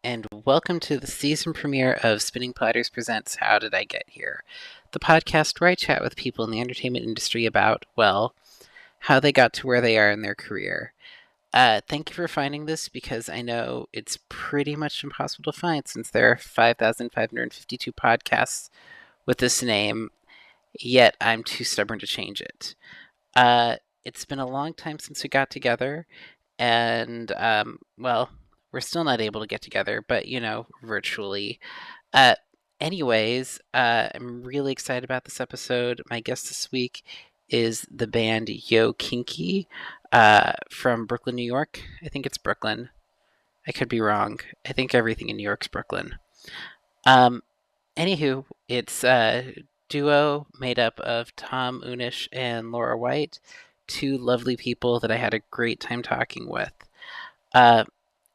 and welcome to the season premiere of Spinning Platters Presents How Did I Get Here? The podcast where I chat with people in the entertainment industry about, well, how they got to where they are in their career. Thank you for finding this because I know it's pretty much impossible to find since there are 5,552 podcasts with this name, yet I'm too stubborn to change it. It's been a long time since we got together, and, well, we're still not able to get together, but, virtually. Uh, I'm really excited about this episode. My guest this week is the band Yo Kinky from Brooklyn, New York. I think it's Brooklyn. I could be wrong. I think everything in New York's Brooklyn. Um, Anywho, it's a duo made up of Tom Unish and Laura Wight, two lovely people that I had a great time talking with. Uh,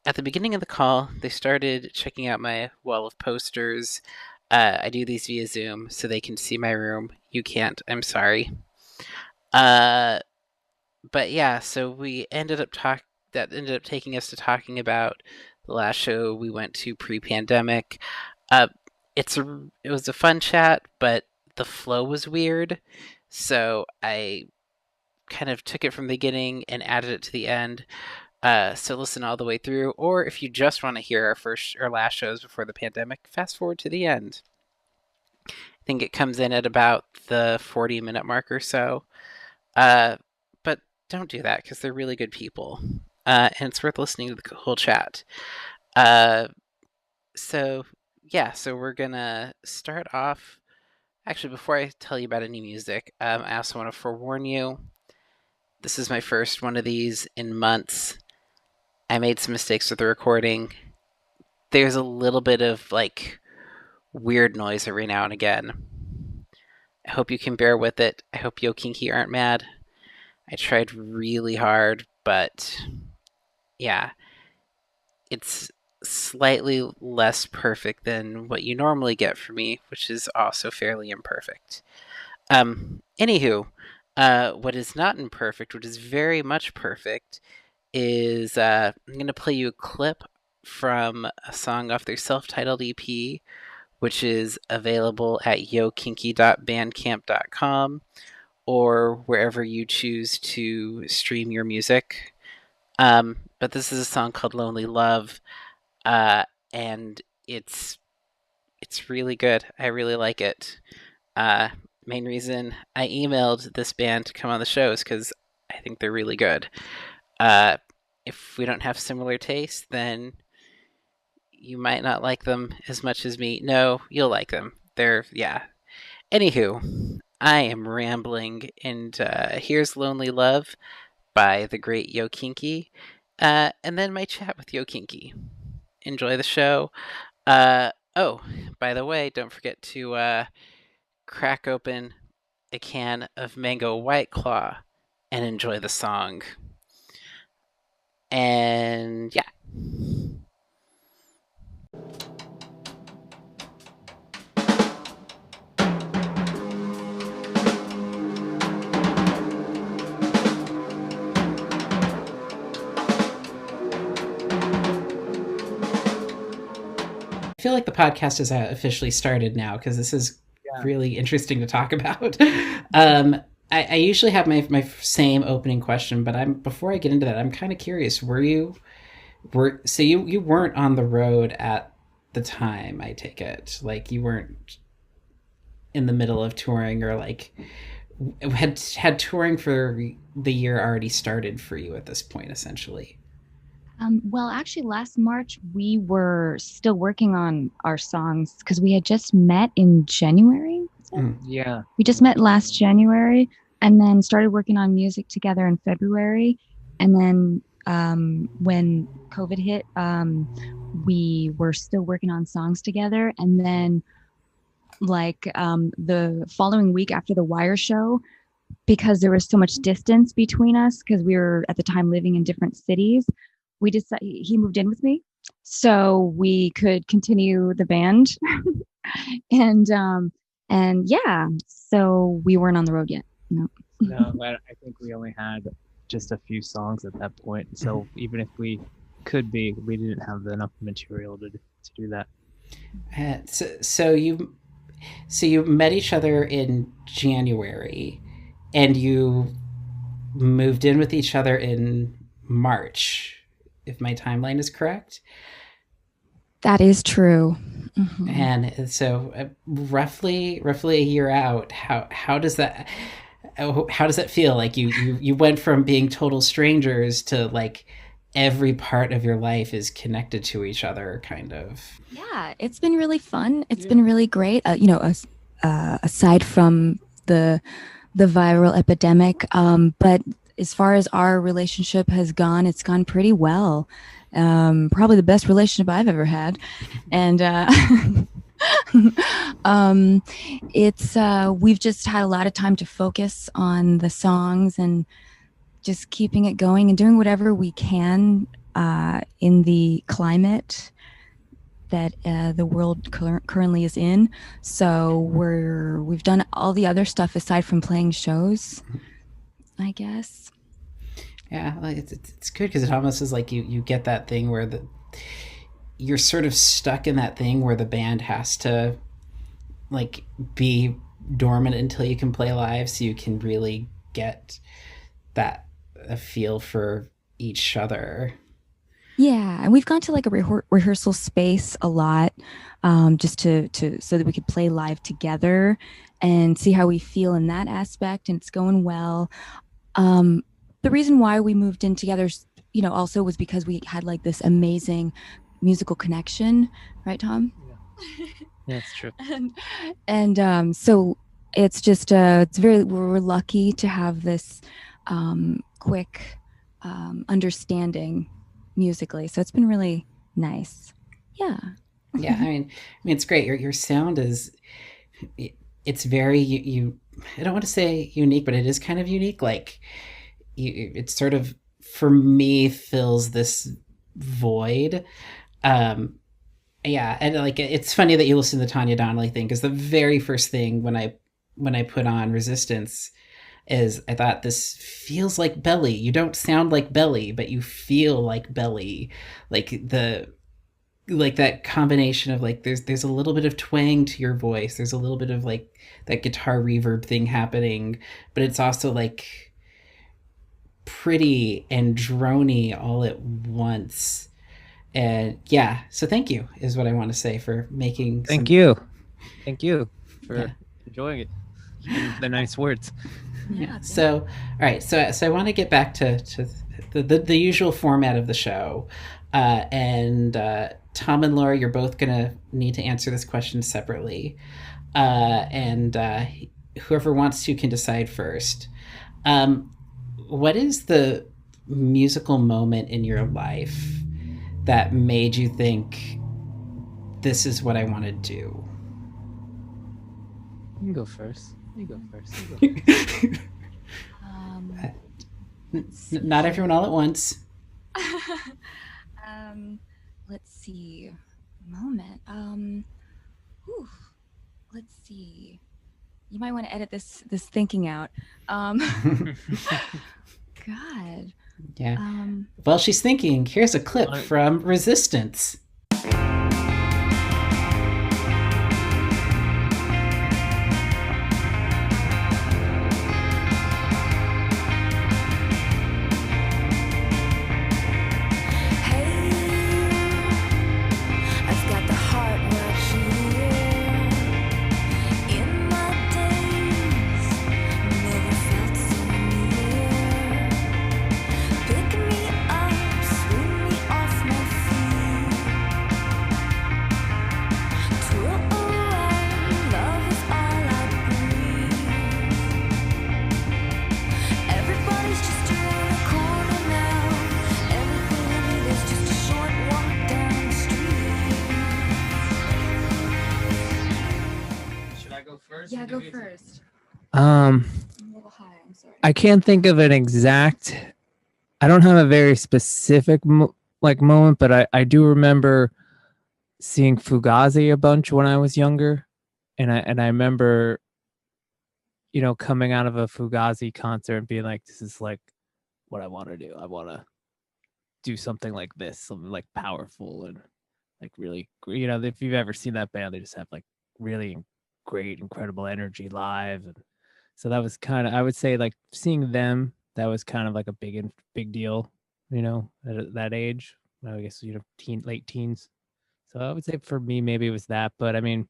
at the beginning of the call, they started checking out my wall of posters. I do these via Zoom so they can see my room. You can't. I'm sorry. Uh, but yeah, so that ended up taking us to talking about the last show we went to pre-pandemic. Uh, it was a fun chat, but the flow was weird, so I kind of took it from the beginning and added it to the end. So listen all the way through, or if you just want to hear our first or last shows before the pandemic, fast forward to the end. I think it comes in at about the 40-minute mark or so. But don't do that because they're really good people, and it's worth listening to the whole chat. Uh, so yeah, so we're gonna start off. Actually, before I tell you about any music, I also want to forewarn you. This is my first one of these in months. I made some mistakes with the recording. There's a little bit of weird noise every now and again. I hope you can bear with it. I hope Yo Kinky aren't mad. I tried really hard, but yeah, it's slightly less perfect than what you normally get from me, which is also fairly imperfect. Anywho, what is not imperfect, what is very much perfect, is I'm going to play you a clip from a song off their self-titled EP, which is available at yokinky.bandcamp.com or wherever you choose to stream your music. But this is a song called Lonely Love, and it's really good. I really like it. Uh, Main reason I emailed this band to come on the show is because I think they're really good. Uh, if we don't have similar tastes, then you might not like them as much as me. No, you'll like them. Yeah. Anywho, I am rambling, and here's Lonely Love by the great Yo Kinky, and then my chat with Yo Kinky. Enjoy the show. Oh, by the way, don't forget to crack open a can of mango White Claw and enjoy the song. And yeah. I feel like the podcast has officially started now because this is really interesting to talk about. I usually have my same opening question, but before I get into that, I'm kind of curious. You weren't on the road at the time? I take it like you weren't in the middle of touring, or had touring for the year already started for you at this point, essentially. Well, actually, last March we were still working on our songs because we had just met in January. Yeah. We just met last January and then started working on music together in February. And then when COVID hit, we were still working on songs together. And then, the following week after the Wire show, because there was so much distance between us, because we were at the time living in different cities, we decided he moved in with me so we could continue the band. and yeah, so we weren't on the road yet. No. No, I think we only had just a few songs at that point. So even if we could be. We didn't have enough material to do that. So you met each other in January, and you moved in with each other in March, if my timeline is correct. That is true. Hmm. And so, roughly a year out, how does that feel? Like you went from being total strangers to like every part of your life is connected to each other, kind of. Yeah, it's been really fun. It's been really great. Aside from the viral epidemic, but as far as our relationship has gone, it's gone pretty well. Probably the best relationship I've ever had, and um, it's we've just had a lot of time to focus on the songs and just keeping it going and doing whatever we can in the climate that the world currently is in. So we've done all the other stuff aside from playing shows, I guess. Yeah, like it's good because it almost is like you get that thing where you're sort of stuck in that thing where the band has to like be dormant until you can play live, so you can really get that a feel for each other. Yeah, and we've gone to like a rehearsal space a lot, just to so that we could play live together and see how we feel in that aspect. And it's going well. Um, the reason why we moved in together, also was because we had like this amazing musical connection, right, Tom? Yeah, that's true. And so we're lucky to have this quick understanding musically. So it's been really nice. Yeah. Yeah, I mean, it's great. Your sound is it's very you. I don't want to say unique, but it is kind of unique. Like it's sort of for me fills this void. Um, yeah, and like it's funny that you listen to the Tanya Donnelly thing because the very first thing when I put on Resistance is I thought this feels like Belly. You don't sound like Belly, but you feel like Belly. Like that combination of like there's a little bit of twang to your voice. There's a little bit of like that guitar reverb thing happening, but it's also like pretty and drony all at once. And yeah, so thank you is what I want to say for making Thank some. you. Thank you Yeah. for enjoying it. And the nice words. Yeah. So, all right. So I want to get back to the usual format of the show, and Tom and Laura, you're both gonna need to answer this question separately, and whoever wants to can decide first. Um, what is the musical moment in your life that made you think this is what I want to do? You can go first. You go first. Um, Not everyone all at once. um, let's see. Moment. Whew, let's see. You might want to edit this thinking out. God. Yeah. Um, While she's thinking, here's a clip from Resistance. yeah, go first. Um, I'm a little high. I'm sorry. I can't think of an exact. I don't have a very specific moment, but I do remember seeing Fugazi a bunch when I was younger, and I remember, coming out of a Fugazi concert and being like, "This is like what I want to do. I want to do something like this, something like powerful and like really, if you've ever seen that band, they just have like really great, incredible energy live. And so that was kind of, I would say, like seeing them, that was kind of like a big deal, at that age. I guess, late teens. So I would say for me, maybe it was that. But I mean,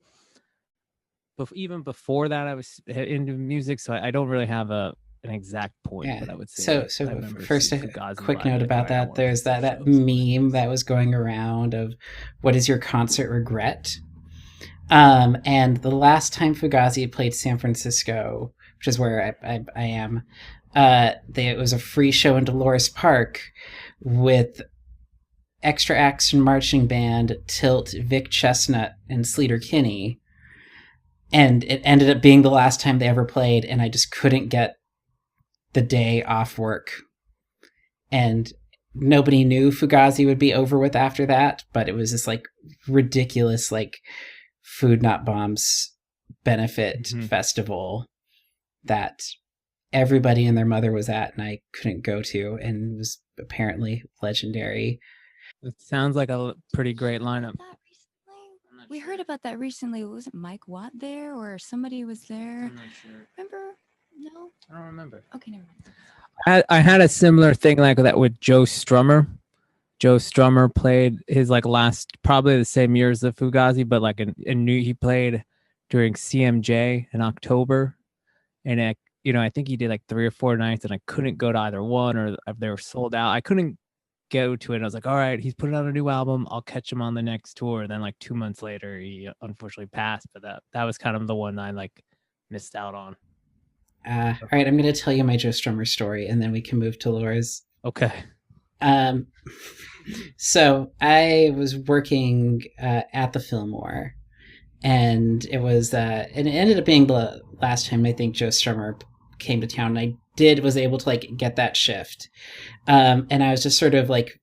even before that, I was into music, so I don't really have an exact point, Yeah. but I would say So I remember first, seeing a Fugazi quick live and note like, all about right, I that. want to There's visit their that shows. meme that was going around of what is your concert regret? And the last time Fugazi played San Francisco, which is where I am, it was a free show in Dolores Park with extra action marching band, Tilt, Vic Chestnut, and Sleater Kinney. And it ended up being the last time they ever played, and I just couldn't get the day off work. And nobody knew Fugazi would be over with after that, but it was this like ridiculous like Food Not Bombs benefit festival that everybody and their mother was at, and I couldn't go to, and it was apparently legendary. It sounds like a pretty great lineup. We heard about that recently. Was it Mike Watt there or somebody was there? I'm not sure. Remember? No? I don't remember. Okay, never mind. I had a similar thing like that with Joe Strummer. Joe Strummer played his like last, probably the same year as the Fugazi, but like he played during CMJ in October, and I think he did like 3 or 4 nights, and I couldn't go to either one, or if they were sold out. I couldn't go to it. I was like, all right, he's putting out a new album. I'll catch him on the next tour. And then like 2 months later, he unfortunately passed. But that was kind of the one I like missed out on. All right, I'm going to tell you my Joe Strummer story, and then we can move to Laura's. Okay. So I was working at the Fillmore, and it was and it ended up being the last time I think Joe Strummer came to town, and I was able to like get that shift. And I was just sort of like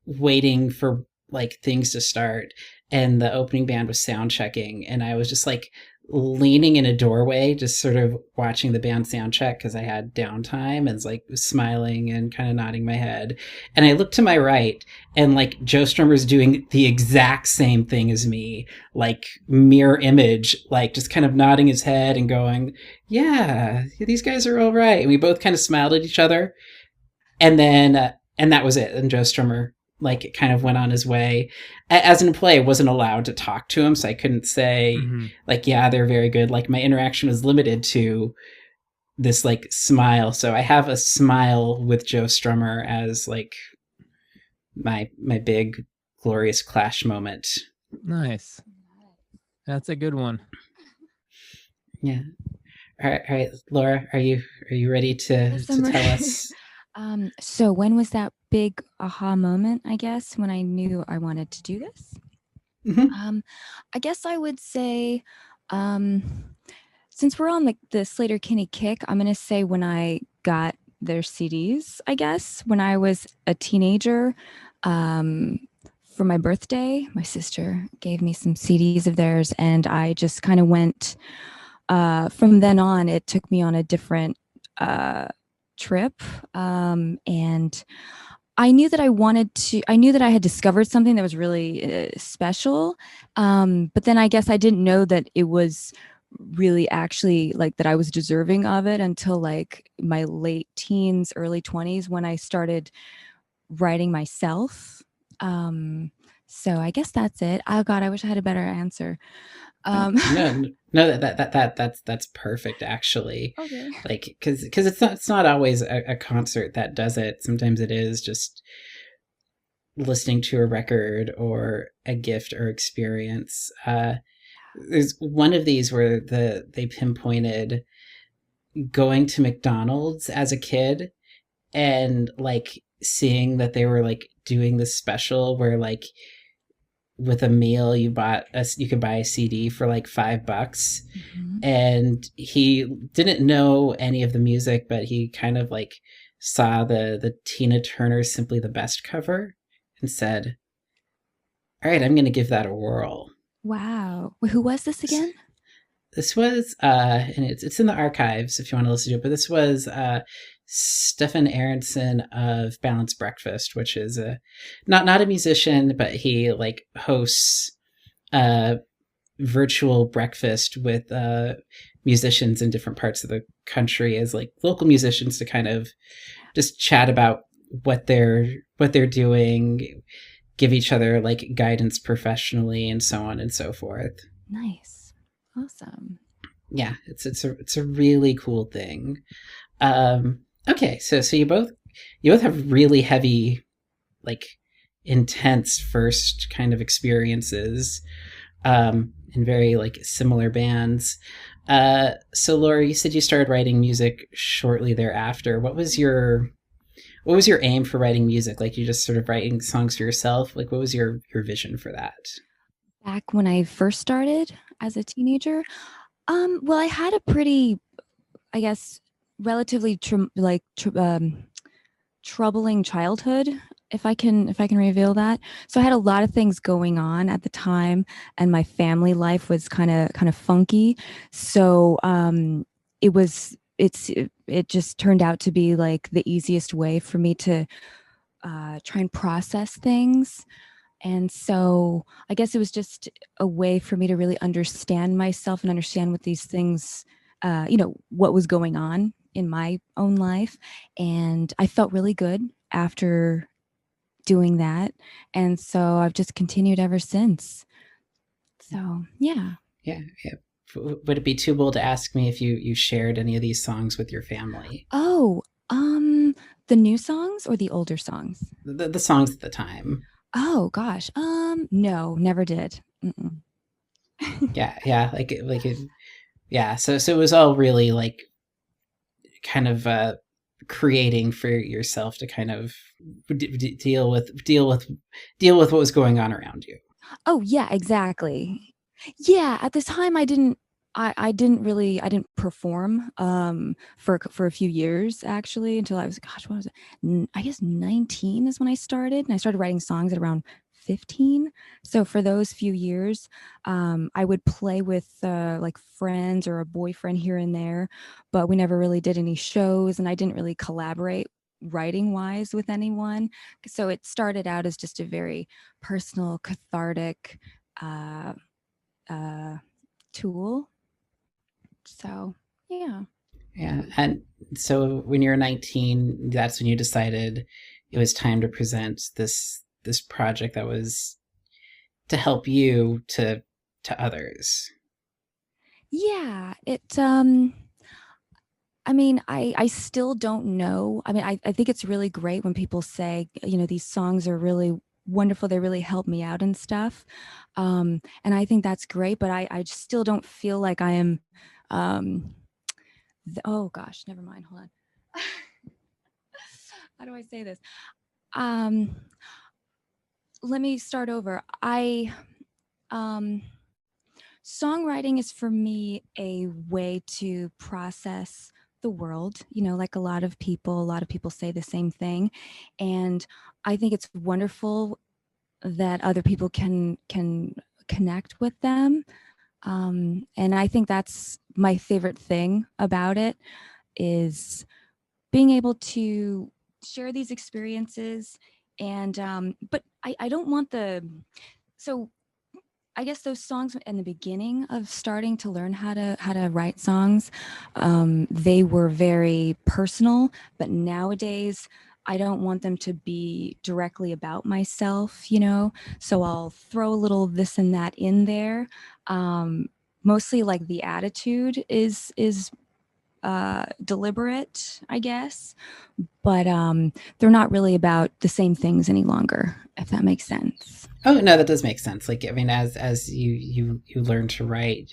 waiting for like things to start, and the opening band was sound checking, and I was just like leaning in a doorway, just sort of watching the band sound check because I had downtime, and like smiling and kind of nodding my head. And I looked to my right, and like Joe Strummer's doing the exact same thing as me, like mirror image, like just kind of nodding his head and going, yeah, these guys are all right. And we both kind of smiled at each other. And then, and that was it. And Joe Strummer like it kind of went on his way. As an employee, I wasn't allowed to talk to him, so I couldn't say like, yeah, they're very good. Like my interaction was limited to this like smile. So I have a smile with Joe Strummer as like my big glorious Clash moment. Nice. That's a good one. Yeah. All right, Laura, are you ready to tell us? So when was that big aha moment, I guess, when I knew I wanted to do this? I guess I would say, since we're on the Sleater Kinney kick, I'm going to say when I got their CDs, I guess, when I was a teenager, for my birthday, my sister gave me some CDs of theirs, and I just kind of went, from then on, it took me on a different trip, and I knew that I knew that I had discovered something that was really special, but then I guess I didn't know that it was really actually like that I was deserving of it until like my late teens, early 20s, when I started writing myself. So I guess that's it. Oh God, I wish I had a better answer. No, that's perfect actually. Okay. Like because it's not always a concert that does it. Sometimes it is just listening to a record or a gift or experience. There's one of these where they pinpointed going to McDonald's as a kid and like seeing that they were like doing this special where like with a meal you could buy a CD for like $5, and he didn't know any of the music, but he kind of like saw the Tina Turner Simply the Best cover and said, all right, I'm gonna give that a whirl. Wow. Wait, who was this again? This was and it's in the archives if you want to listen to it, but this was Stefan Aronson of Balanced Breakfast, which is a not a musician, but he like hosts a virtual breakfast with musicians in different parts of the country as like local musicians to kind of just chat about what they're doing, give each other like guidance professionally, and so on and so forth. Nice. Awesome. Yeah, it's a really cool thing. Okay, so you both have really heavy, like intense first kind of experiences in very like similar bands. So Laura, you said you started writing music shortly thereafter. What was your aim for writing music? Like, you just sort of writing songs for yourself? Like, what was your vision for that? Back when I first started as a teenager, well, I had a pretty, I guess, relatively troubling childhood, if I can reveal that. So I had a lot of things going on at the time, and my family life was kind of funky. So it just turned out to be like the easiest way for me to try and process things. And so I guess it was just a way for me to really understand myself and understand what these things, what was going on in my own life. And I felt really good after doing that. And so I've just continued ever since. So, yeah. Yeah. Would it be too bold to ask me if you shared any of these songs with your family? Oh, the new songs or the older songs? The songs at the time. Oh gosh. No, never did. Yeah. Yeah. So it was all really like kind of creating for yourself to kind of deal with what was going on around you. Oh yeah, exactly. Yeah, at this time I didn't perform for a few years, actually, until I was, gosh, what was it? I guess 19 is when I started, and I started writing songs at around 15. So for those few years, I would play with like friends or a boyfriend here and there, but we never really did any shows, and I didn't really collaborate writing wise with anyone. So it started out as just a very personal, cathartic tool. So yeah. Yeah. And so when you were 19, that's when you decided it was time to present this project that was to help you to others. Yeah, I mean, I still don't know. I mean, I think it's really great when people say, these songs are really wonderful. They really help me out and stuff. And I think that's great, but I still don't feel like I am, oh gosh, never mind. Hold on. How do I say this? Let me start over. Songwriting is for me a way to process the world, like a lot of people say the same thing. And I think it's wonderful that other people can connect with them. And I think that's my favorite thing about it, is being able to share these experiences. And but I don't want so I guess those songs in the beginning of starting to learn how to write songs, they were very personal. But nowadays, I don't want them to be directly about myself, So I'll throw a little this and that in there. Mostly, like, the attitude is deliberate, I guess, but they're not really about the same things any longer, if that makes sense. Oh no, that does make sense. Like, I mean, as you learn to write,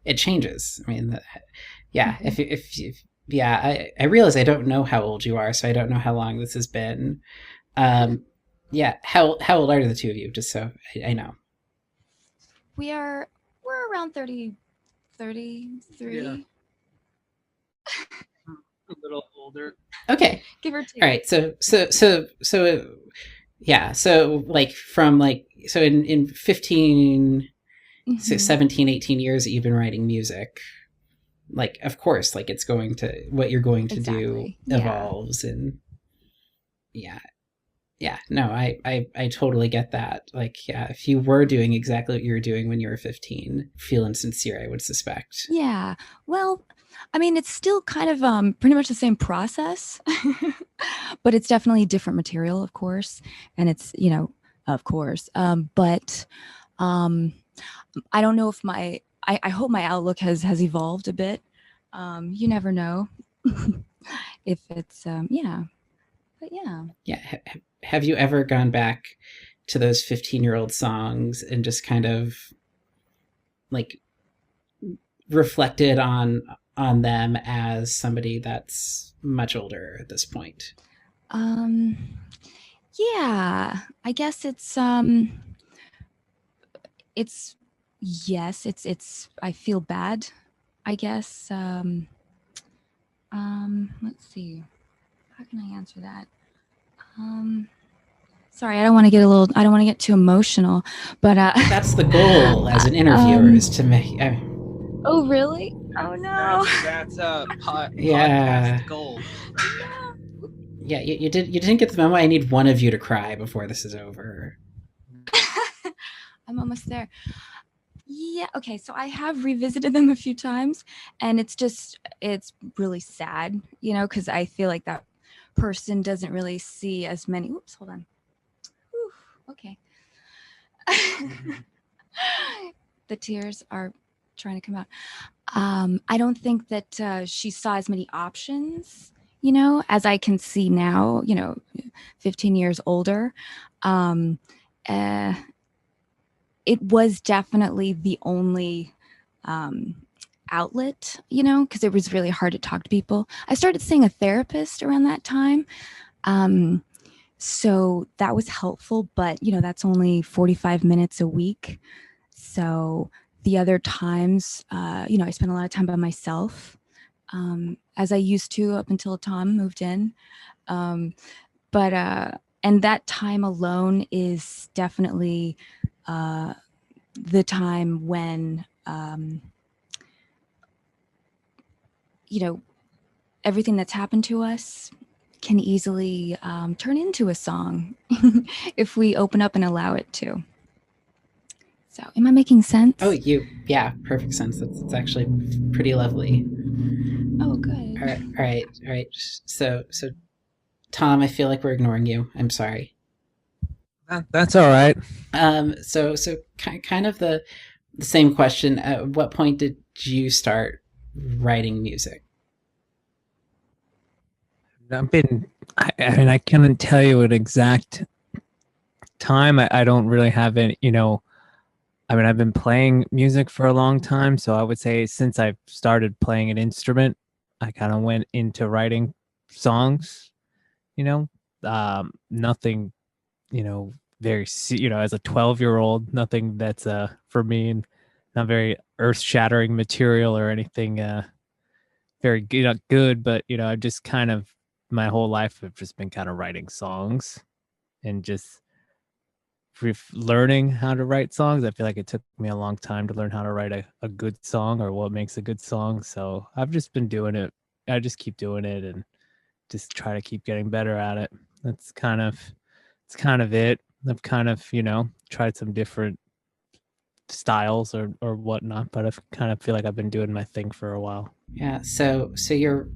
it changes. I mean, yeah. Mm-hmm. If yeah, I realize I don't know how old you are, so I don't know how long this has been. Yeah, how old are the two of you? Just so I know. We're around 33. Yeah. A little older. Okay. Give or take. All right. So yeah. So like from like, so in 15, mm-hmm. so 17, 18 years that you've been writing music, like, of course, like it's going to, what you're going to do Exactly. Yeah. evolves. And yeah, yeah, no, I totally get that. Like, yeah, if you were doing exactly what you were doing when you were 15, feeling sincere, I would suspect. Yeah. Well, I mean, it's still kind of pretty much the same process, but it's definitely different material, of course. And it's, you know, of course. But I don't know if I hope my outlook has evolved a bit. You never know if it's, yeah. But yeah. Yeah. Have you ever gone back to those 15-year-old songs and just kind of like reflected on them as somebody that's much older at this point? Um, yeah, I guess it's yes, it's I feel bad, I guess. Let's see. How can I answer that? Sorry, I don't want to get too emotional, but That's the goal as an interviewer, is to make. Oh, really? Oh no. That's a Yeah. podcast gold. Yeah, you didn't get the memo. I need one of you to cry before this is over. I'm almost there. Yeah, okay, so I have revisited them a few times, and it's really sad, you know, because I feel like that person doesn't really see as many. Oops, hold on. Whew, okay. The tears are trying to come out. I don't think that she saw as many options, you know, as I can see now, you know, 15 years older. It was definitely the only outlet, you know, because it was really hard to talk to people. I started seeing a therapist around that time. So that was helpful, but, you know, that's only 45 minutes a week. So the other times, you know, I spent a lot of time by myself, as I used to up until Tom moved in. And that time alone is definitely the time when, you know, everything that's happened to us can easily turn into a song if we open up and allow it to. So, am I making sense? Oh, yeah, perfect sense. That's actually pretty lovely. Oh, good. All right. So, Tom, I feel like we're ignoring you. I'm sorry. That's all right. So kind of the same question. At what point did you start writing music? I mean, I couldn't tell you an exact time. I don't really have any, you know, I mean, I've been playing music for a long time. So I would say since I've started playing an instrument, I kind of went into writing songs, you know, nothing, you know, you know, as a 12-year-old, nothing that's, for me, and not very earth shattering material or anything, very good, good, but, you know, I've just kind of, my whole life, I've just been kind of writing songs and just learning how to write songs. I feel like it took me a long time to learn how to write a good song or what makes a good song. So I've just been doing it. I just keep doing it and just try to keep getting better at it. It's kind of it. I've kind of, you know, tried some different styles or whatnot, but I kind of feel like I've been doing my thing for a while. Yeah. So your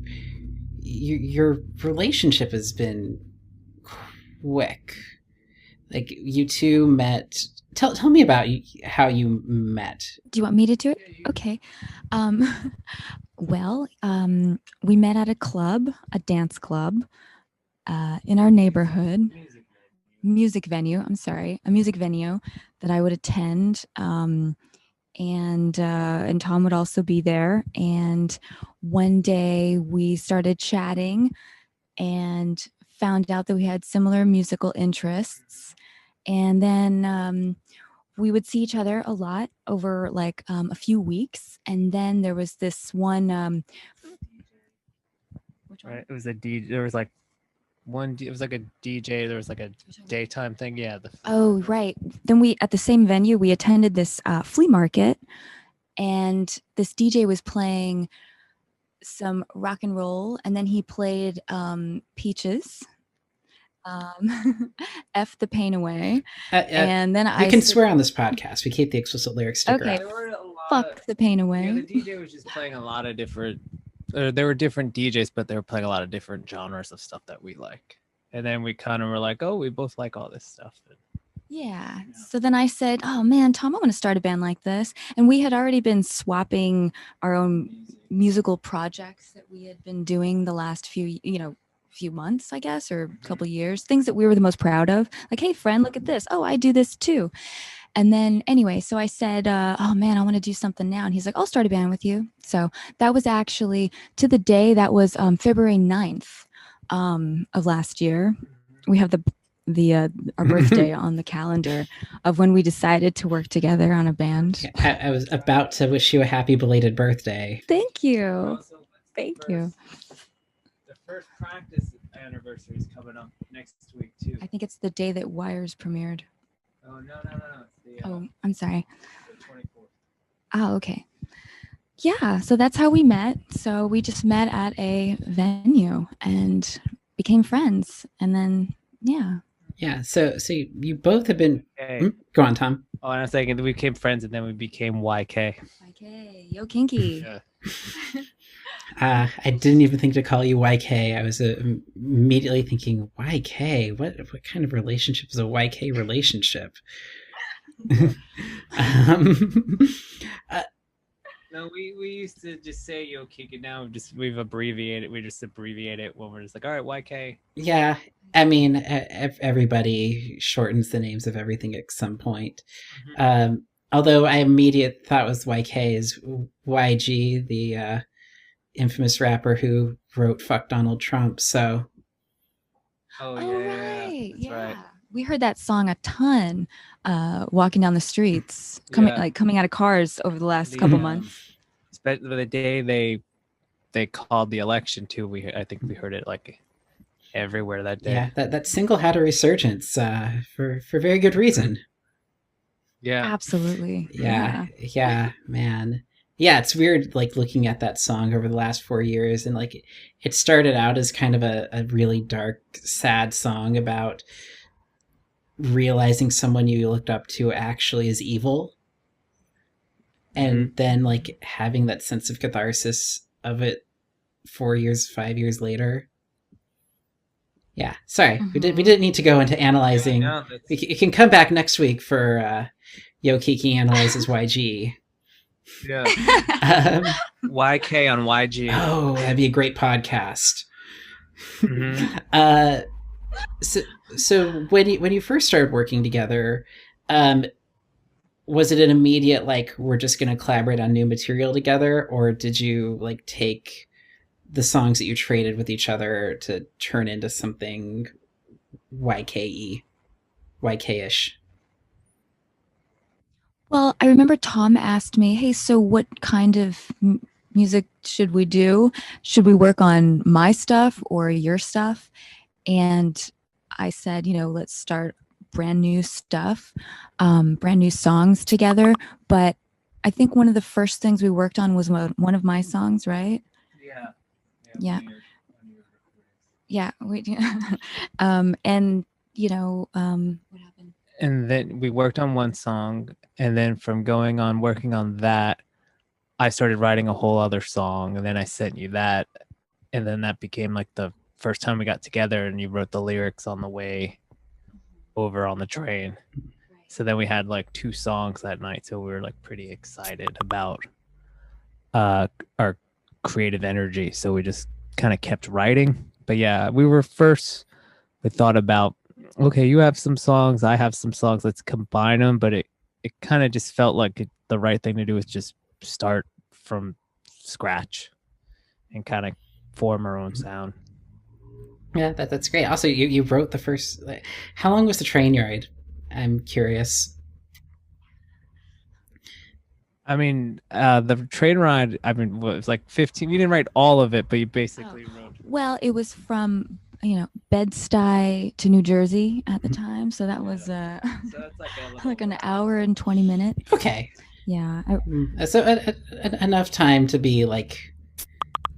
relationship has been quick. Like, you two met. Tell me about how you met. Do you want me to do it? Okay. Well, we met at a club, a dance club, in our neighborhood. Music venue. I'm sorry, a music venue that I would attend. And Tom would also be there. And one day we started chatting and found out that we had similar musical interests. And then we would see each other a lot over like a few weeks. And then there was this one. Which one? Right. It was a DJ. There was like it was like a DJ. There was like a daytime thing. Yeah. Oh, right. Then we, at the same venue, we attended this flea market, and this DJ was playing some rock and roll, and then he played Peaches, F the Pain Away, and then you can swear on this podcast. We keep the explicit lyrics to okay, fuck the pain away. Yeah, the DJ was just playing a lot of different. There were different DJs, but they were playing a lot of different genres of stuff that we like. And then we kind of were like, oh, we both like all this stuff. Yeah. So then I said, oh man, Tom, I want to start a band like this. And we had already been swapping our own musical projects that we had been doing the last few months, I guess, or a couple years, things that we were the most proud of. Like, hey, friend, look at this. Oh, I do this too. And then anyway, so I said, oh man, I want to do something now. And he's like, I'll start a band with you. So that was actually to the day, that was February 9th of last year. We have our birthday on the calendar of when we decided to work together on a band. I was about to wish you a happy belated birthday. Thank you. Thank you. The first practice anniversary is coming up next week too. I think it's the day that Wires premiered. Oh, no. It's the, I'm sorry. The 24th. Oh, okay. Yeah, so that's how we met. So we just met at a venue and became friends. And then, yeah. Yeah, so you both have been... Okay. Go on, Tom. Oh, and I was thinking we became friends and then we became YK. YK, Yo Kinky. Yeah. I didn't even think to call you YK. I was immediately thinking, YK? What kind of relationship is a YK relationship? No, we used to just say Yo Kinky. Now we've abbreviated. We just abbreviate it when we're just like, all right, YK. Yeah, I mean, everybody shortens the names of everything at some point. Mm-hmm. Although my immediate thought was YK is YG, the infamous rapper who wrote "Fuck Donald Trump." So. Oh yeah, right. That's right. We heard that song a ton walking down the streets, coming out of cars over the last couple months. Especially the day they called the election too. I think we heard it like everywhere that day. Yeah, that single had a resurgence for very good reason. Yeah, absolutely. Yeah, man. Yeah, it's weird, like, looking at that song over the last 4 years, and like it started out as kind of a really dark, sad song about realizing someone you looked up to actually is evil, and then like having that sense of catharsis of it 4 years, 5 years later. Yeah, sorry, we didn't need to go into analyzing. Yeah, no, you can come back next week for Yo Kinky analyzes YG. Yeah. YK on YG. Oh, that'd be a great podcast. Mm-hmm. So when you first started working together, was it an immediate like we're just going to collaborate on new material together, or did you like take the songs that you traded with each other to turn into something YK-ish? Well, I remember Tom asked me, hey, so what kind of music should we do? Should we work on my stuff or your stuff? And I said, let's start brand new stuff, brand new songs together. But I think one of the first things we worked on was one of my songs, right? Yeah. Yeah. And, what happened? And then we worked on one song, and then from working on that, I started writing a whole other song, and then I sent you that, and then that became like the first time we got together, and you wrote the lyrics on the way over on the train. So then we had like 2 songs that night, so we were like pretty excited about our creative energy, so we just kind of kept writing. But yeah, we thought about, okay, you have some songs, I have some songs, let's combine them. But it kind of just felt like the right thing to do is just start from scratch and kind of form our own sound. Yeah, that's great. Also, you wrote the first... How long was the train ride? I'm curious. I mean, the train ride, it was like 15. You didn't write all of it, but you basically wrote... Well, it was from... Bed-Stuy to New Jersey at the time. So that was so that's like an hour and 20 minutes. Okay. Yeah. So enough time to be like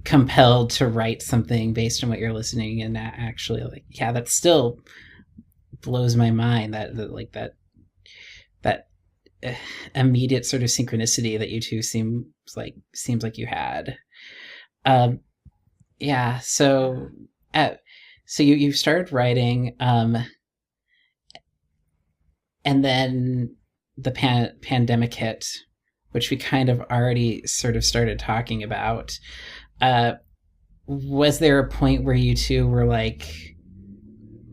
compelled to write something based on what you're listening, and that actually, like, yeah, that still blows my mind, that uh, immediate sort of synchronicity that you two seems like you had. Um, yeah. So you started writing, and then the pandemic hit, which we kind of already sort of started talking about. Uh, was there a point where you two were like,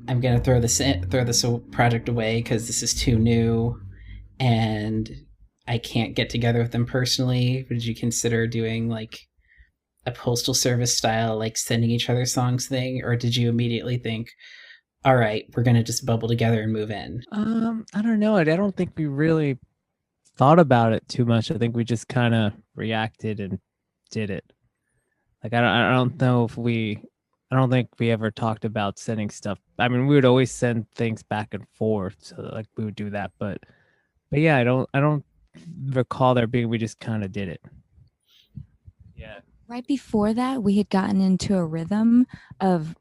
"I'm gonna throw this project away because this is too new, and I can't get together with them personally"? Did you consider doing like a postal service style, like sending each other songs thing, or did you immediately think, "All right, we're gonna just bubble together and move in"? I don't know. I don't think we really thought about it too much. I think we just kind of reacted and did it. Like I don't know if I don't think we ever talked about sending stuff. I mean, we would always send things back and forth, so like we would do that. But yeah, I don't recall there being. We just kind of did it. Yeah. Right before that, we had gotten into a rhythm of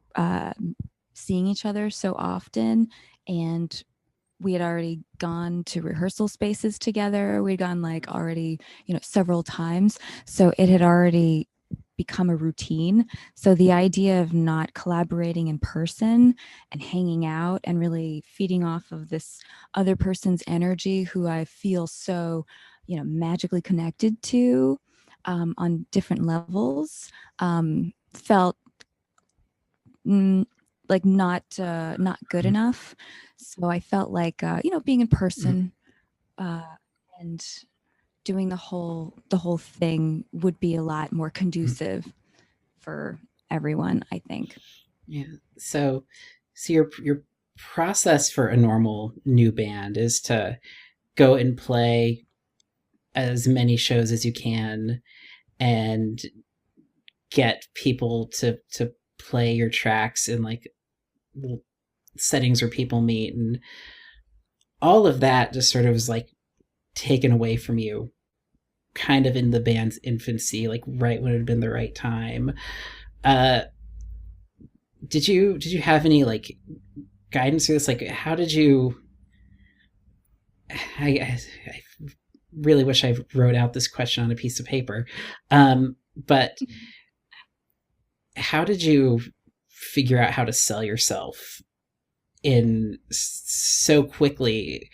seeing each other so often, and we had already gone to rehearsal spaces together. We'd gone like already, several times. So it had already become a routine. So the idea of not collaborating in person and hanging out and really feeding off of this other person's energy who I feel so, magically connected to on different levels, felt like not good enough. So I felt like being in person and doing the whole thing would be a lot more conducive for everyone, I think. Yeah. So your process for a normal new band is to go and play as many shows as you can and get people to play your tracks in like settings where people meet, and all of that just sort of is like taken away from you kind of in the band's infancy, like right when it had been the right time. uh did you have any like guidance for this? Like, how did you I really wish I wrote out this question on a piece of paper. But how did you figure out how to sell yourself in so quickly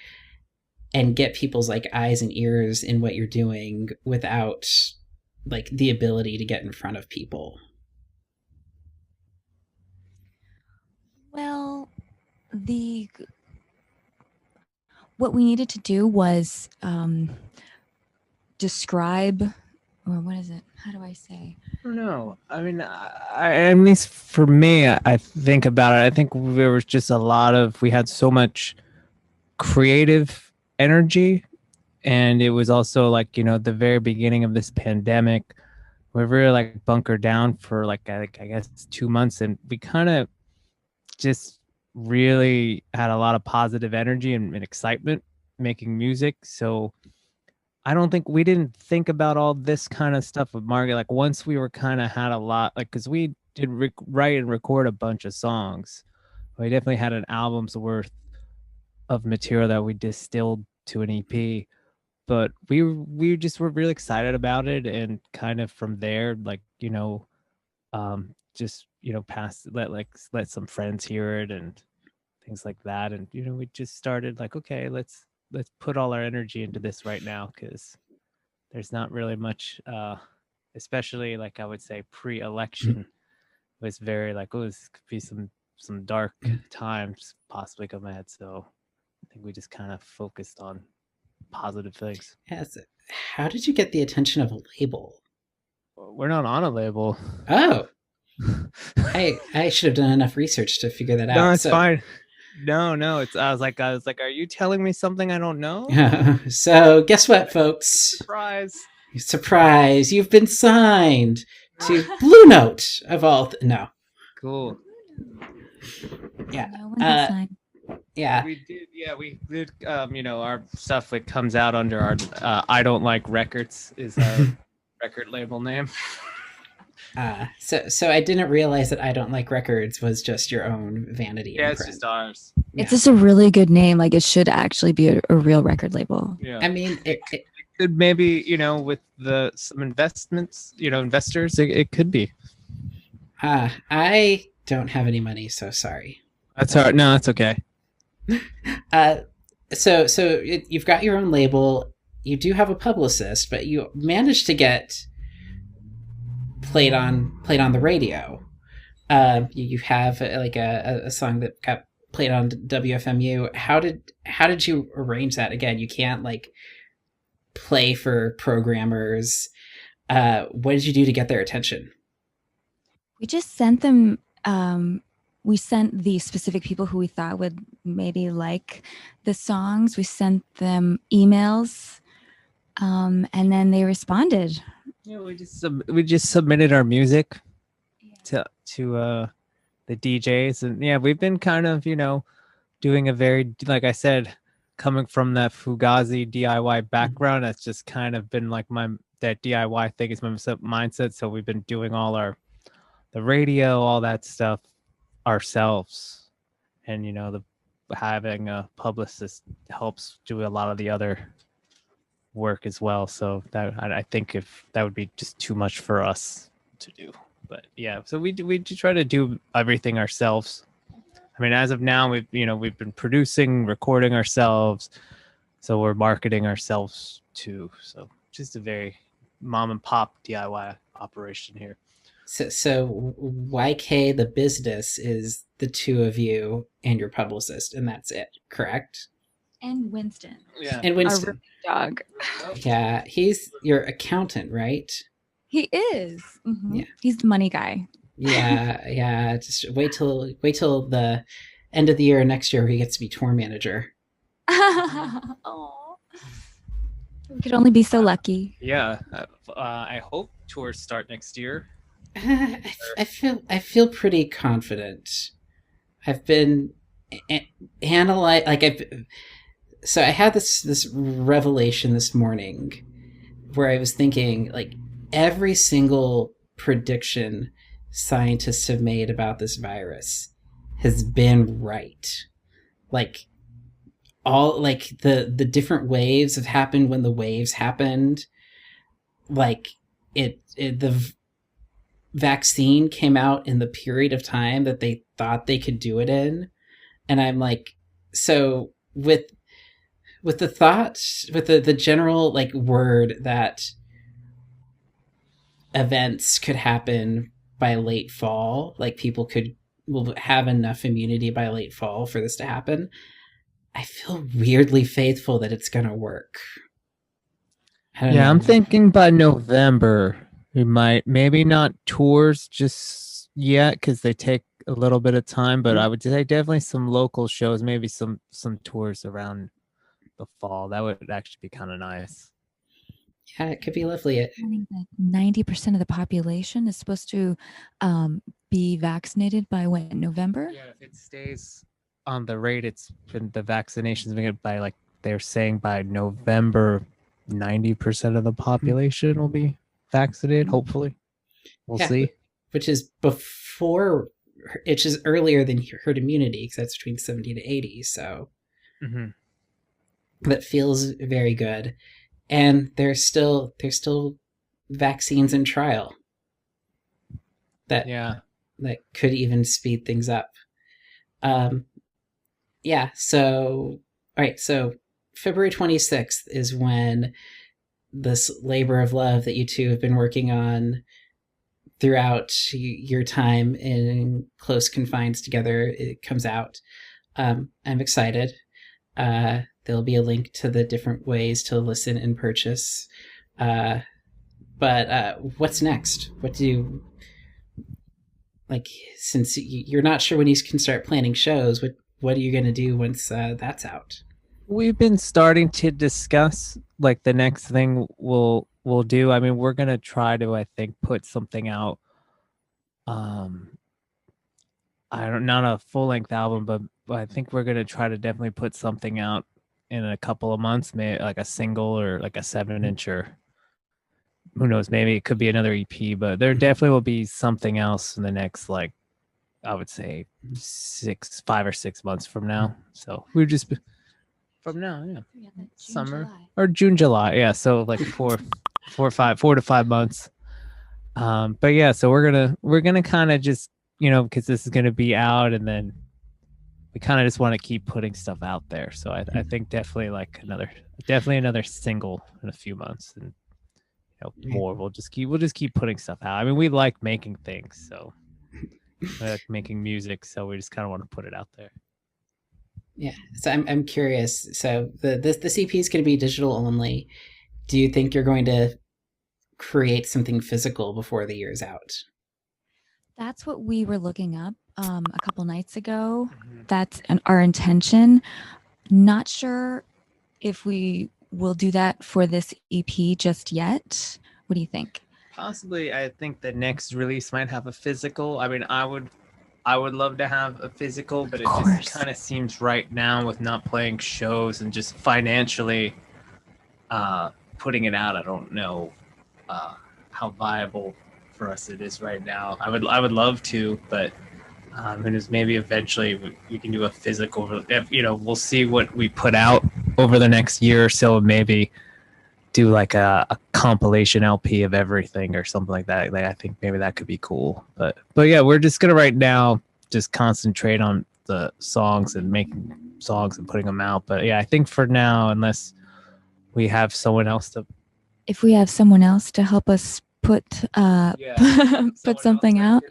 and get people's like eyes and ears in what you're doing without like the ability to get in front of people? Well, what we needed to do was describe, or what is it? How do I say? I don't know. I mean, at least for me, I think about it. I think there was just we had so much creative energy, and it was also like, the very beginning of this pandemic, we really like bunkered down for like, I guess 2 months, and we kind of just really had a lot of positive energy and excitement making music. So I don't think we didn't think about all this kind of stuff with Margaret. Like once we were kind of had a lot, like, cause we did write and record a bunch of songs. We definitely had an album's worth of material that we distilled to an EP, but we just were really excited about it. And kind of from there, like, just, let some friends hear it and things like that. And, we just started like, okay, let's put all our energy into this right now, because there's not really much, especially like I would say pre-election was very like, oh, this could be some dark times possibly come ahead. So I think we just kind of focused on positive things. Yes. How did you get the attention of a label? We're not on a label. Oh, I should have done enough research to figure that out. No, it's fine. No, it's I was like, are you telling me something I don't know? So guess what, folks? Surprise! You've been signed to Blue Note of all. No. Cool. Yeah. Yeah. We did. Yeah, we did. Our stuff that comes out under our I Don't Like Records is our record label name. So I didn't realize that I Don't Like Records was just your own vanity Yeah, it's imprint. just ours. It's Yeah. just a really good name. Like it should actually be a real record label. Yeah. I mean, Could maybe, with the some investments, investors, it could be. I don't have any money, so sorry. That's all right. No, that's okay. Uh, you've got your own label. You do have a publicist, but you managed to get played on the radio. You have like a song that got played on WFMU. How did you arrange that? Again, you can't like play for programmers. What did you do to get their attention? We just sent them. We sent the specific people who we thought would maybe like the songs. We sent them emails, and then they responded. Yeah, we just submitted our music to the DJs, and yeah, we've been kind of doing a very, like I said, coming from that Fugazi DIY background. That's just kind of been like that DIY thing is my mindset. So we've been doing all the radio, all that stuff ourselves, and having a publicist helps do a lot of the other work as well. So that I think if that would be just too much for us to do. But yeah, so we do try to do everything ourselves. I mean, as of now, we've been producing, recording ourselves, so we're marketing ourselves too. So just a very mom and pop DIY operation here. So YK the business is the two of you and your publicist, and that's it, correct? And Winston. Yeah. And Our Winston, rookie dog. yeah, he's your accountant, right? He is. Mm-hmm. Yeah. He's the money guy. Yeah. Just wait till the end of the year next year where he gets to be tour manager. Oh, we could only be so lucky. Yeah. I hope tours start next year. I feel pretty confident. I've been analyze like I had this revelation this morning where I was thinking like every single prediction scientists have made about this virus has been right. Like all like the different waves have happened when the waves happened. Like the vaccine came out in the period of time that they thought they could do it in, and I'm like, so with the thought, with the general like word that events could happen by late fall, like people will have enough immunity by late fall for this to happen, I feel weirdly faithful that it's gonna work. Yeah, I'm thinking by November we might, maybe not tours just yet because they take a little bit of time, but I would say definitely some local shows, maybe some tours around the fall. That would actually be kind of nice. Yeah, it could be lovely. 90% of the population is supposed to be vaccinated by when? November? Yeah, if it stays on the rate it's been, the vaccinations been by, like they're saying by November, 90% of the population will be vaccinated. Hopefully, we'll see. Which is earlier than herd immunity because that's between 70 to 80. So that feels very good. And there's still vaccines in trial that could even speed things up. So all right, so February 26th is when this labor of love that you two have been working on throughout your time in close confines together, it comes out. I'm excited. There'll be a link to the different ways to listen and purchase. But what's next? What do you like? Since you're not sure when you can start planning shows, what are you going to do once that's out? We've been starting to discuss like the next thing we'll do. I mean, we're gonna try to, I think, put something out. Not a full length album, but I think we're gonna try to definitely put something out in a couple of months, maybe like a single or like a 7-incher, who knows, maybe it could be another EP, but there definitely will be something else in the next, like, I would say 5 or 6 months from now. So we're just from now, yeah. Yeah, that June, Summer July. or June, July. Yeah. So like 4 to 5 months. But yeah, so we're gonna kind of just, because this is gonna be out, and then we kind of just want to keep putting stuff out there. So I think definitely another single in a few months, and more. We'll just keep putting stuff out. I mean, we like making things, so we like making music, so we just kind of want to put it out there. Yeah. So I'm curious. So the CP is going to be digital only. Do you think you're going to create something physical before the year's out? That's what we were looking up a couple nights ago. That's our intention. Not sure if we will do that for this EP just yet. What do you think? Possibly, I think the next release might have a physical. I mean, I would love to have a physical, but it just kind of seems right now, with not playing shows and just financially putting it out, I don't know how viable for us it is right now. I would love to, but and maybe eventually we can do a physical. We'll see what we put out over the next year or so. Maybe do like a compilation LP of everything or something like that. Like, I think maybe that could be cool. But yeah, we're just gonna right now just concentrate on the songs and making songs and putting them out. But yeah, I think for now, unless we have someone else to, If we have someone else to help us put put something out,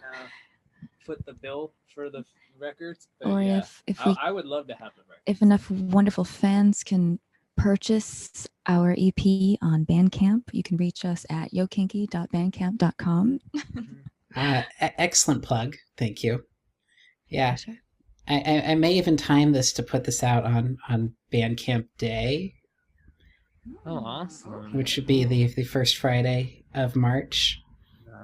put the bill for the records. Or yeah, if I would love to have the records. If enough wonderful fans can purchase our EP on Bandcamp, you can reach us at yokinky.bandcamp.com. Excellent plug. Thank you. Yeah. Sure. I may even time this to put this out on Bandcamp Day. Oh, awesome. Which should be the first Friday of March.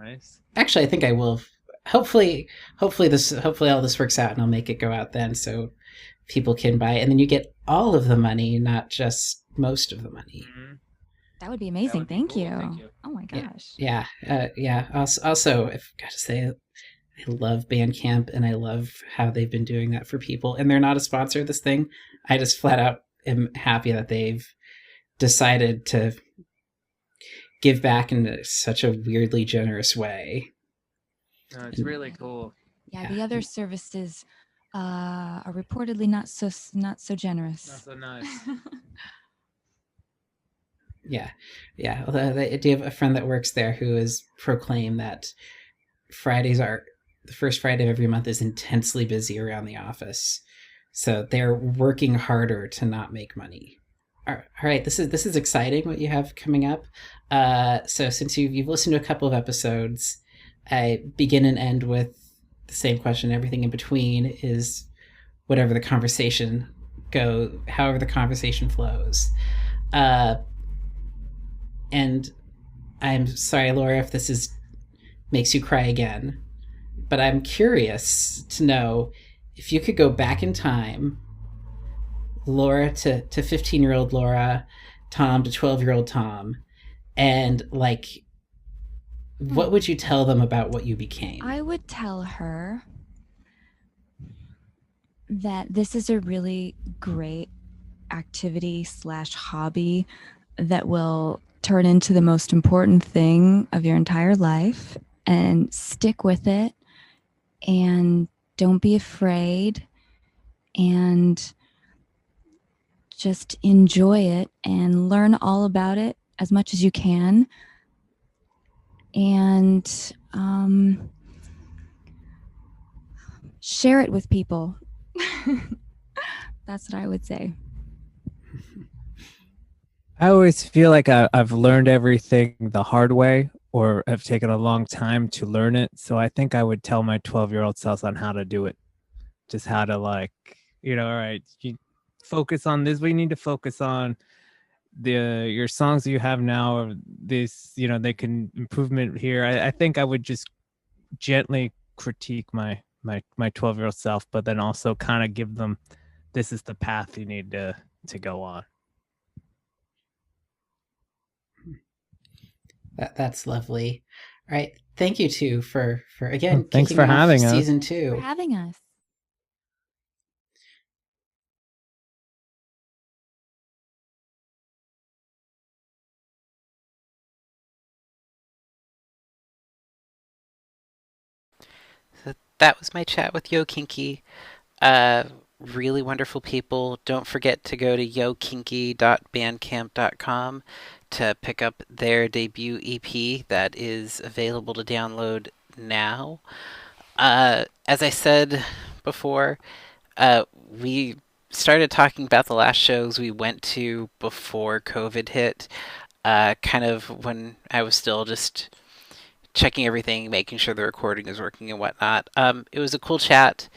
Nice. Actually, I think I will. Hopefully all this works out, and I'll make it go out then, so people can buy it, and then you get all of the money, not just most of the money. Mm-hmm. That would be amazing. Would be Thank you. Oh my gosh. Yeah. Also, I've got to say, I love Bandcamp, and I love how they've been doing that for people. And they're not a sponsor of this thing. I just flat out am happy that they've decided to give back in such a weirdly generous way. No, it's really cool. Yeah, the other services are reportedly not so generous. Not so nice. Yeah. I do have a friend that works there who has proclaimed that Fridays are the first Friday of every month is intensely busy around the office. So they're working harder to not make money. All right, this is exciting what you have coming up. So since you've listened to a couple of episodes, I begin and end with the same question. Everything in between is however the conversation flows. And I'm sorry, Laura, if this makes you cry again, but I'm curious to know if you could go back in time, Laura to 15-year-old Laura, Tom to 12-year-old Tom, and what would you tell them about what you became? I would tell her that this is a really great activity / hobby that will turn into the most important thing of your entire life, and stick with it, and don't be afraid, and just enjoy it and learn all about it as much as you can. And share it with people. That's what I would say. I always feel like I've learned everything the hard way, or have taken a long time to learn it. So I think I would tell my 12-year-old self on how to do it. Just how to, all right, you focus on this. We need to focus on your songs that you have now, or this, they can improvement here. I think I would just gently critique my 12-year-old self, but then also kind of give them, this is the path you need to go on. That's lovely. All right. Thank you too for Well, again thanks kicking for off having us. season For 2. having us. So that was my chat with Yo Kinky. Uh, really wonderful people. Don't forget to go to yokinky.bandcamp.com to pick up their debut EP that is available to download now. As I said before, we started talking about the last shows we went to before COVID hit, kind of when I was still just checking everything, making sure the recording is working and whatnot. It was a cool chat.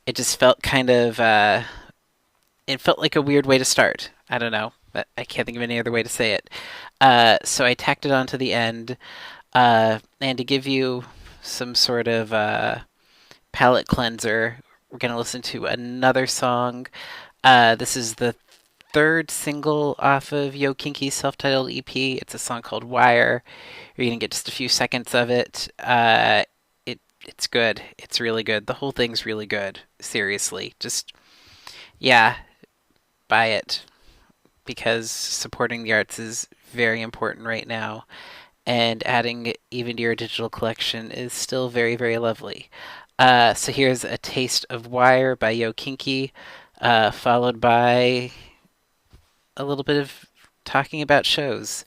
It just felt kind of, it felt like a weird way to start. I don't know, but I can't think of any other way to say it. So I tacked it on to the end, and to give you some sort of palate cleanser, we're going to listen to another song. This is the third single off of Yo Kinky's self-titled EP. It's a song called Wire. You're going to get just a few seconds of it. It's good. It's really good. The whole thing's really good. Seriously. Just, yeah, buy it. Because supporting the arts is very important right now. And adding it even to your digital collection is still very, very lovely. So here's a taste of Wire by Yo Kinky, followed by a little bit of talking about shows,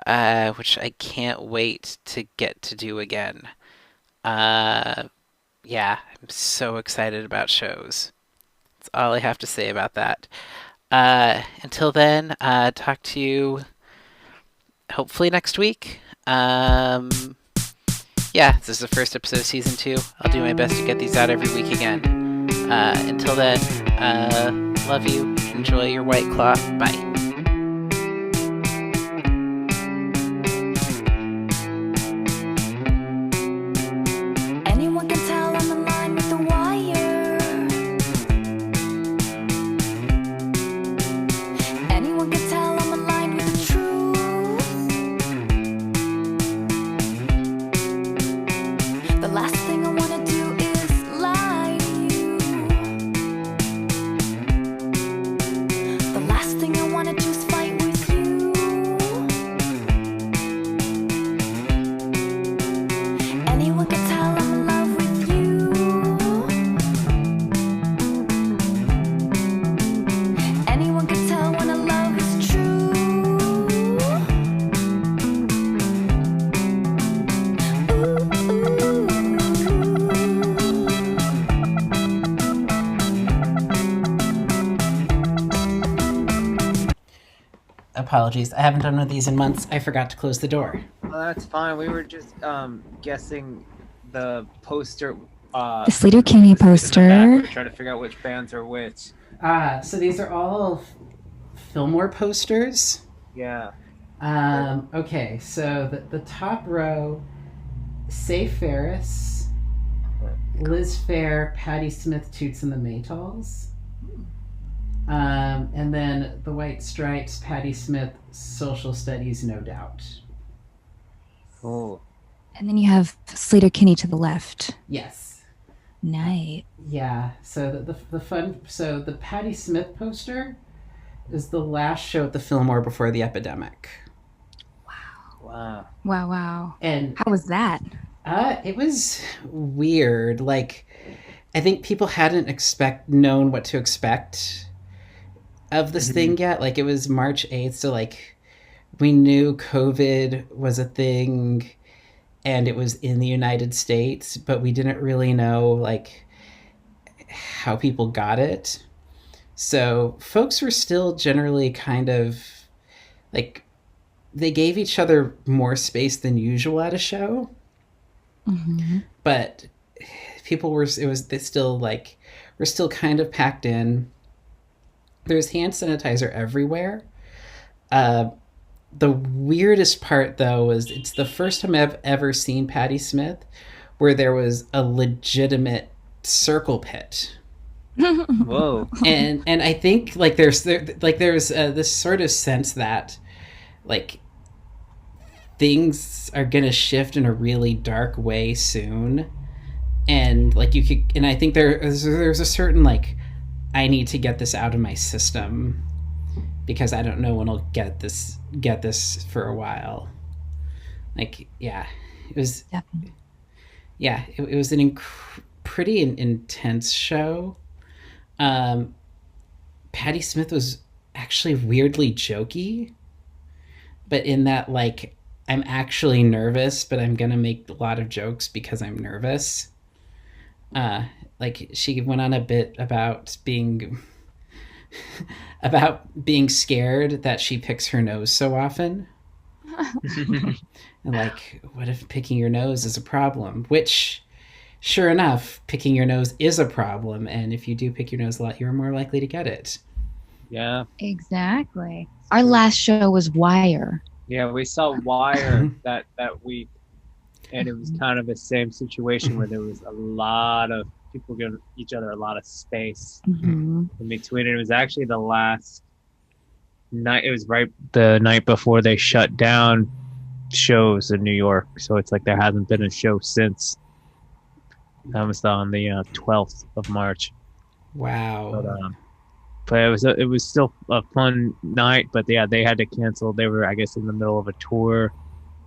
which I can't wait to get to do again. Yeah, I'm so excited about shows. That's all I have to say about that. Until then, talk to you hopefully next week. Yeah, this is the first episode of season 2. I'll do my best to get these out every week again. Until then, love you. Enjoy your White Claw. Bye. Anyone can tell I'm in line with the wire. Anyone can tell I'm aligned with the truth. The last thing I wanna do is lie to you. The last thing I wanna do is fight with you. Anyone can tell I'm in love with you. Anyone can tell when a love is true. Apologies, I haven't done one of these in months. I forgot to close the door. Well, that's fine. We were just guessing the poster. The Sleater Kinney poster. We're trying to figure out which bands are which. So these are all Fillmore posters. Yeah. Okay, so the top row, Say Ferris, Liz Phair, Patti Smith, Toots and the Maytals. And then the White Stripes, Patti Smith, Social Studies, No Doubt. Cool. And then you have Sleater Kinney to the left. Yes. Nice. Yeah. So the fun. So the Patti Smith poster is the last show at the Fillmore before the epidemic. Wow. Wow. And How was that? it was weird. Like, I think people hadn't known what to expect of this thing yet. Like, it was March 8th, so like we knew COVID was a thing and it was in the United States, but we didn't really know like how people got it. So folks were still generally kind of like, they gave each other more space than usual at a show. Mm-hmm. But people were, they still like, we're still kind of packed in. There's hand sanitizer everywhere. The weirdest part, though, was it's the first time I've ever seen Patti Smith where there was a legitimate circle pit. Whoa. And I think like there's this sort of sense that like things are gonna shift in a really dark way soon, and like you could, and I think there's a certain like, I need to get this out of my system because I don't know when I'll get this for a while. Like, yeah, it was Definitely. yeah, it was an pretty intense show. Patti Smith was actually weirdly jokey, but in that, like, I'm actually nervous, but I'm gonna make a lot of jokes because I'm nervous. Like, she went on a bit about being scared that she picks her nose so often. And like, what if picking your nose is a problem? Which, sure enough, picking your nose is a problem, and if you do pick your nose a lot, you're more likely to get it. Yeah. Exactly. Our last show was Wire. Yeah, we saw Wire that week, and it was kind of the same situation where there was a lot of people giving each other a lot of space in between. It was actually the last night. It was right the night before they shut down shows in New York, so it's like there hasn't been a show since. That was on the 12th of March. Wow. But it was still a fun night. But yeah, they had to cancel. They were, I guess, in the middle of a tour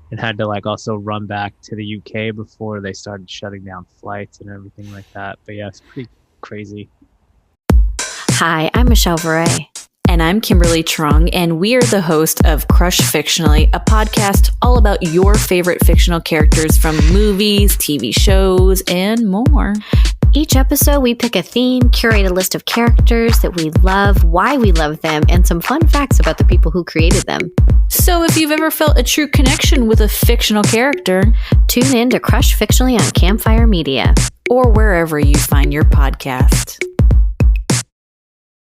and had to like also run back to the UK before they started shutting down flights and everything like that. But yeah, it's pretty crazy. Hi, I'm Michelle Varay. And I'm Kimberly Trung, and we are the host of Crush Fictionally, a podcast all about your favorite fictional characters from movies, TV shows, and more. Each episode, we pick a theme, curate a list of characters that we love, why we love them, and some fun facts about the people who created them. So if you've ever felt a true connection with a fictional character, tune in to Crush Fictionally on Campfire Media. or wherever you find your podcast.